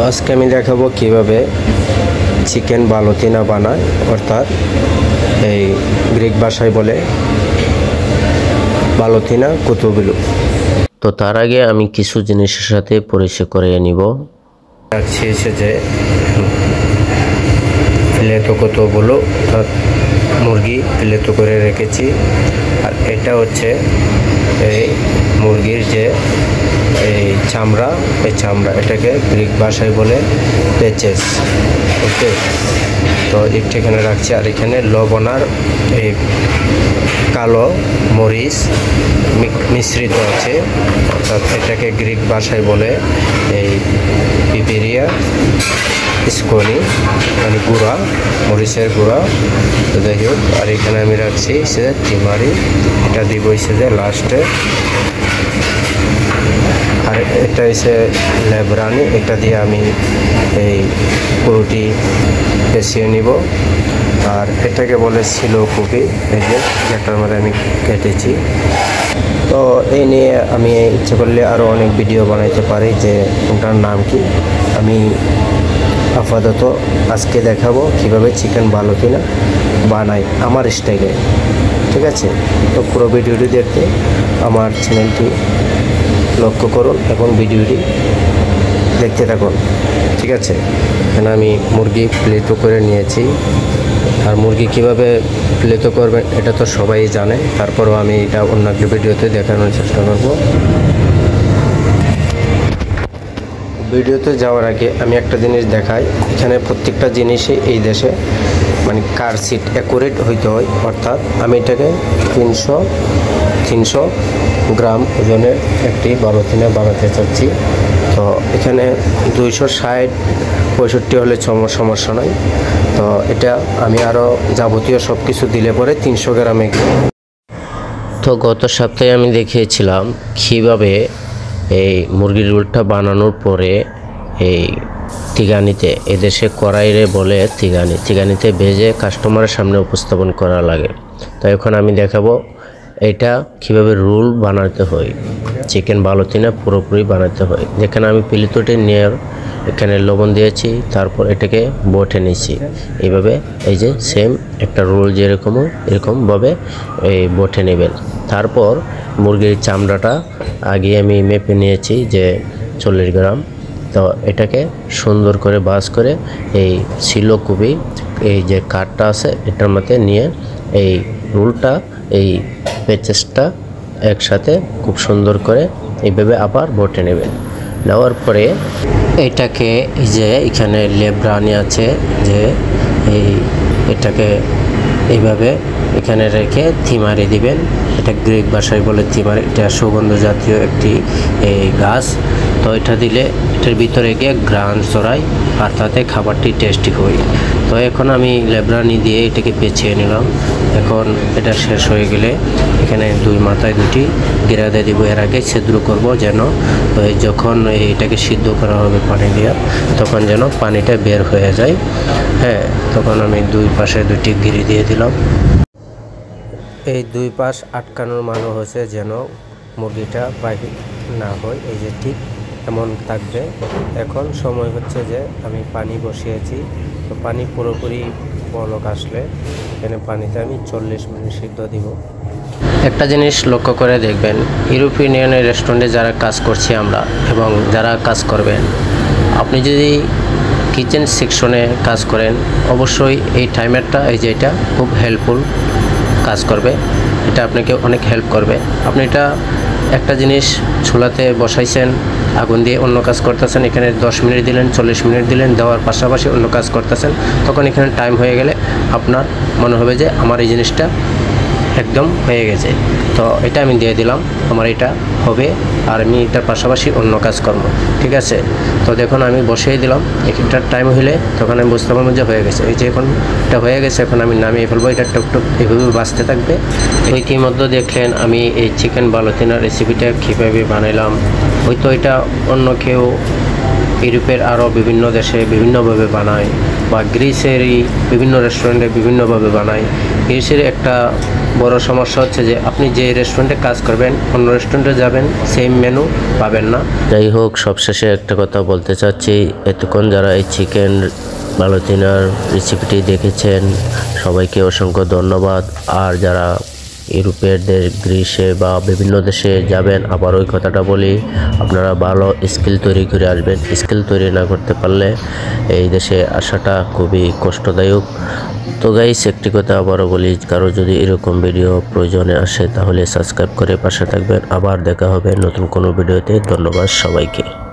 আজকে আমি দেখাবো কিভাবে চিকেন বালতিনা বানায়, অর্থাৎ এই গ্রিক ভাষায় বলে বালতিনা কুতুগুলো। তো তার আগে আমি কিছু জিনিসের সাথে পরিচয় করিয়ে নিব। রাখছি এসে যে ফিলেতো কুতুগুলো, অর্থাৎ মুরগি ফিলেতো করে রেখেছি। আর এটা হচ্ছে এই মুরগির যে এই চামড়া, এই চামড়া এটাকে গ্রিক ভাষায় বলে পেচেস। ওকে, তো এটা এখানে রাখছি। আর এখানে লবণ আর এই কালো মরিচ মিশ্রিত আছে, অর্থাৎ এটাকে গ্রিক ভাষায় বলে এই পিপেরিয়া স্কোনি, মানে গুঁড়া, মরিচের গুঁড়া। তো যাই হোক, আর এখানে আমি রাখছি সে টিমারি, এটা দিব হচ্ছে যে লাস্টে। আর এটা হচ্ছে লেবরানি, এটা দিয়ে আমি এই পুরোটি পেঁচিয়ে নিব। আর এটাকে বলে ছিল কপি, এই যে যেটার মধ্যে আমি কেটেছি। তো এই নিয়ে আমি ইচ্ছে করলে আরও অনেক ভিডিও বানাইতে পারি যে ওটার নাম কি। আমি আপাতত আজকে দেখাবো কিভাবে চিকেন বালতিনা বানাই আমার স্টাইলে, ঠিক আছে? তো পুরো ভিডিওটি দেখতে আমার চ্যানেলটি লক্ষ্য করুন এবং ভিডিওটি দেখতে থাকুন, ঠিক আছে? এখানে আমি মুরগি প্লেটো করে নিয়েছি। আর মুরগি কীভাবে প্লেটো করবেন এটা তো সবাই জানে, তারপরও আমি এটা অন্য একটা ভিডিওতে দেখানোর চেষ্টা করব। ভিডিওতে যাওয়ার আগে আমি একটা জিনিস দেখাই। এখানে প্রত্যেকটা জিনিসই এই দেশে মানে কার সিট অ্যাকুরেট হইতে হয়, অর্থাৎ আমি এটাকে 300 গ্রাম ওজনের একটি বালতিনা বানাতে চাচ্ছি। তো এখানে 260-65 হলে সমস্যা নয়। তো এটা আমি আরও যাবতীয় সব কিছু দিলে পরে 300 গ্রামে। তো গত সপ্তাহে আমি দেখিয়েছিলাম কীভাবে এই মুরগির রোলটা বানানোর পরে এই তিগানিতে, এদেশে কড়াইরে বলে তিগানিতে ভেজে কাস্টমারের সামনে উপস্থাপন করা লাগে। তো এখন আমি দেখাবো এটা কিভাবে রোল বানাতে হয়, চিকেন বালতিনা পুরোপুরি বানাতে হয়। যেখানে আমি প্লেটোটি নিয়ে এখানে লবণ দিয়েছি, তারপর এটাকে বটে নিয়েছি এইভাবে। এই যে সেম একটা রোল যেরকম এরকমভাবে এই বটে নেবেন। তারপর মুরগির চামড়াটা আগে আমি মেপে নিয়েছি যে 40 গ্রাম। তো এটাকে সুন্দর করে বাস করে এই সিলো কুবি, এই যে কাঠটা আছে এটার মধ্যে নিয়ে এই রোলটা, এই পেচেসটা একসাথে খুব সুন্দর করে এইভাবে আবার বটে নেবেন। নেওয়ার পরে এটাকে এই যে এখানে লেবরানি আছে, যে এটাকে এইভাবে এখানে রেখে থিমারি দিবেন। এটা গ্রিক ভাষায় বলে থিমারি, এটা সুগন্ধ জাতীয় একটি এই গাছ। তো এটা দিলে এটার ভিতরে গিয়ে ঘ্রাণ ছড়ায়, আর তাতে খাবারটি টেস্টি হয়। তো এখন আমি লেবরানি দিয়ে এটাকে পেঁচিয়ে নিলাম। এখন এটা শেষ হয়ে গেলে এখানে 2 মাথায় 2টি গিরা দিয়ে দিব। এর আগে ছিদ্র করব, যেন যখন এটাকে সিদ্ধ করা হবে পানি দিয়ে, তখন যেন পানিটা বের হয়ে যায়। হ্যাঁ, তখন আমি 2 পাশে 2টি গিরি দিয়ে দিলাম। এই 2 পাশ আটকানোর মানে হচ্ছে যেন মুরগিটা বাহির না হয়, এই যে ঠিক এমন থাকবে। এখন সময় হচ্ছে যে আমি পানি বসিয়েছি। তো পানি পুরোপুরি বলক আসলে এখানে পানিতে আমি 40 মিনিট সিদ্ধ দিব। একটা জিনিস লক্ষ্য করে দেখবেন, ইউরোপিয়ান ইউনিয়নের রেস্টুরেন্টে যারা কাজ করছি আমরা এবং যারা কাজ করবেন, আপনি যদি কিচেন সেকশনে কাজ করেন, অবশ্যই এই টাইমারটা, এই যে এটা খুব হেল্পফুল কাজ করবে। এটা আপনাকে অনেক হেল্প করবে। আপনি এটা একটা জিনিস চুলাতে বসাইছেন, আগুন দিয়ে অন্য কাজ করতেছেন, এখানে 10 মিনিট দিলেন, 40 মিনিট দিলেন, দেওয়ার পাশাপাশি অন্য কাজ করতেছেন, তখন এখানে টাইম হয়ে গেলে আপনার মনে হবে যে আমার এই জিনিসটা একদম হয়ে গেছে। তো এটা আমি দিয়ে দিলাম, আমার এটা হবে, আর আমি এটার পাশাপাশি অন্য কাজ করব, ঠিক আছে? তো দেখুন আমি বসিয়ে দিলাম, একটার টাইম হলে তখন আমি বুঝতে পারবো যে হয়ে গেছে। এই যে এখন এটা হয়ে গেছে, এখন আমি নামিয়ে ফেলবো। এটা টুকটুক এভাবে বাঁচতে থাকবে। ইতিমধ্যে দেখলেন আমি এই চিকেন বালতিনা রেসিপিটা কীভাবে বানাইলাম। হয়তো এটা অন্য কেউ ইউরোপের আরও বিভিন্ন দেশে বিভিন্নভাবে বানায়, বা গ্রিসেরই বিভিন্ন রেস্টুরেন্টে বিভিন্নভাবে বানায়। গ্রিসের একটা বড় সমস্যা হচ্ছে যে আপনি যে রেস্টুরেন্টে কাজ করবেন অন্য রেস্টুরেন্টে যাবেন সেম মেনু পাবেন না। যাই হোক, সবশেষে একটা কথা বলতে চাচ্ছি, এতক্ষণ যারা এই চিকেন ভালোতিনার রেসিপিটি দেখেছেন সবাইকে অসংখ্য ধন্যবাদ। আর যারা ইউরোপের দেশ গ্রিসে বা বিভিন্ন দেশে যাবেন, আবার ওই কথাটা বলি, আপনারা ভালো স্কিল তৈরি করে আসবেন। স্কিল তৈরি না করতে পারলে এই দেশে আসাটা খুবই কষ্টদায়ক। তো গাইস, একটি কথা আবারও বলি, কারো যদি এরকম ভিডিও প্রয়োজনে আসে তাহলে সাবস্ক্রাইব করে পাশে থাকবেন। আবার দেখা হবে নতুন কোনো ভিডিওতে। ধন্যবাদ সবাইকে।